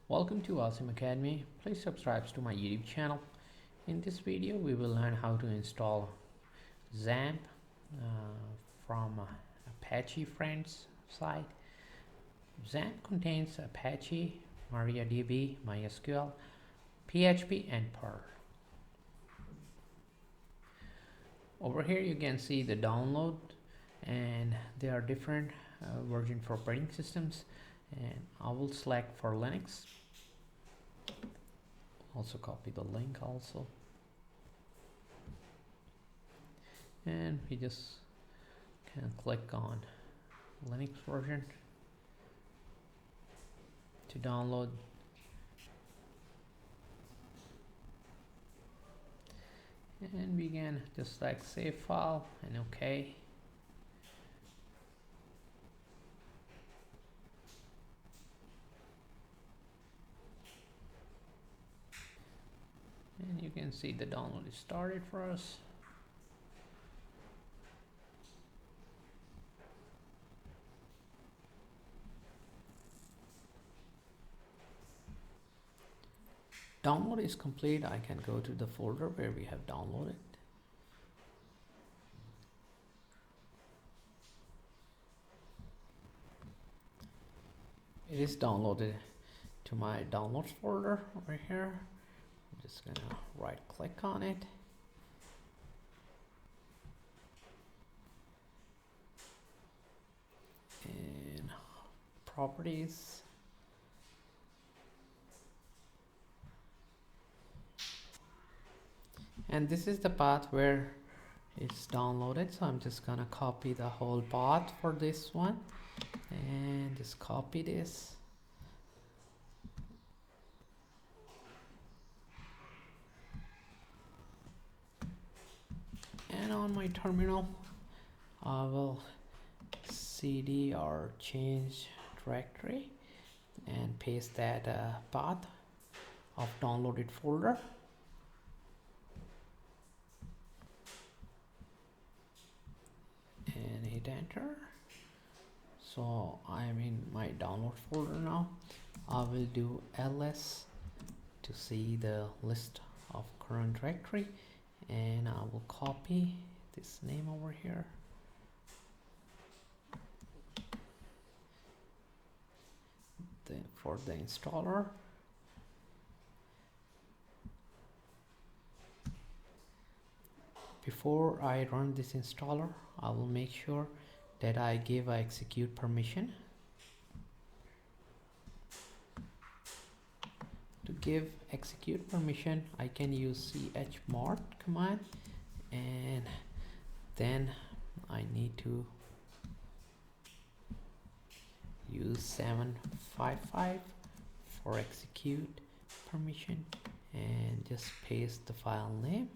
Welcome to Awesome Academy. Please subscribe to my YouTube channel. In this video, we will learn how to install XAMPP from Apache Friends site. XAMPP contains Apache, MariaDB, MySQL, PHP, and Perl. Over here, you can see the download, and there are different versions for operating systems. And I will select for Linux. Also copy the link also, and we just can click on Linux version to download. And we can just like save file and OK. And you can see the download is started for us. Download is complete. I can go to the folder where we have downloaded. It is downloaded to my downloads folder over here. I'm just gonna right click on it. And properties. And this is the path where it's downloaded. So I'm just gonna copy the whole path for this one and just copy this. And on my terminal, I will cd or change directory and paste that path of downloaded folder. And hit enter. So I'm in my download folder now. I will do ls to see the list of current directory, and I will copy this name over here. Then for the installer, before I run this installer, I will make sure that I give a execute permission. To give execute permission, I can use chmod command, and then I need to use 755 for execute permission, and just paste the file name.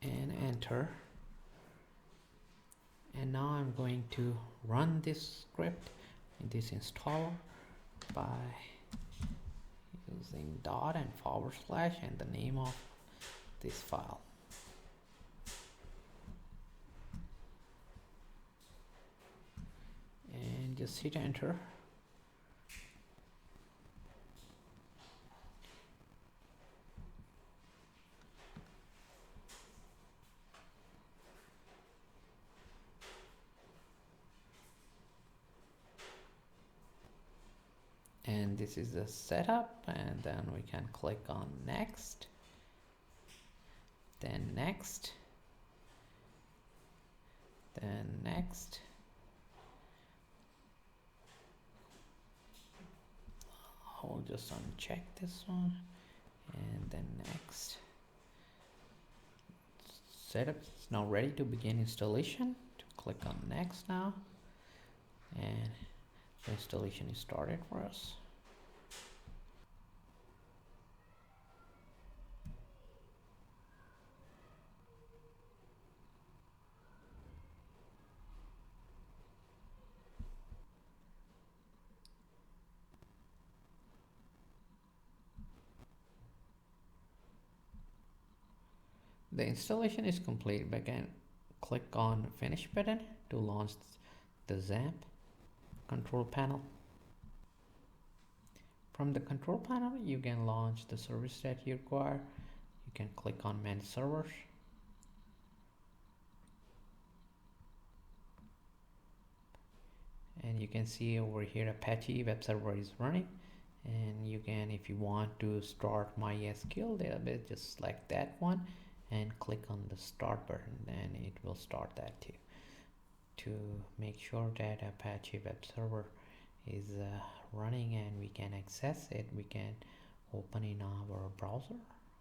And enter. And now I'm going to run this script in this installer by using dot and / and the name of this file. And just hit enter. And this is the setup, and then we can click on next, then next, then next. I'll just uncheck this one, and then next. Setup is now ready to begin installation. To click on next now, and the installation is started for us. The installation is complete. We can click on finish button to launch the XAMPP control panel. From the control panel, you can launch the service that you require. You can click on manage servers. And you can see over here Apache web server is running, and you can, if you want to start MySQL database, just select that one and click on the start button, and it will start that too. To make sure that Apache web server is running and we can access it, we can open in our browser.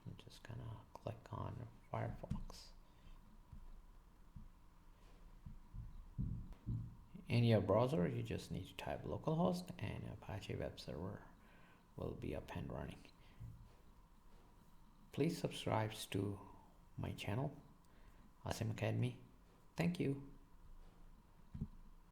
I'm just gonna click on Firefox. In your browser, you just need to type localhost and Apache web server will be up and running. Please subscribe to my channel, Awesome Academy. Thank you.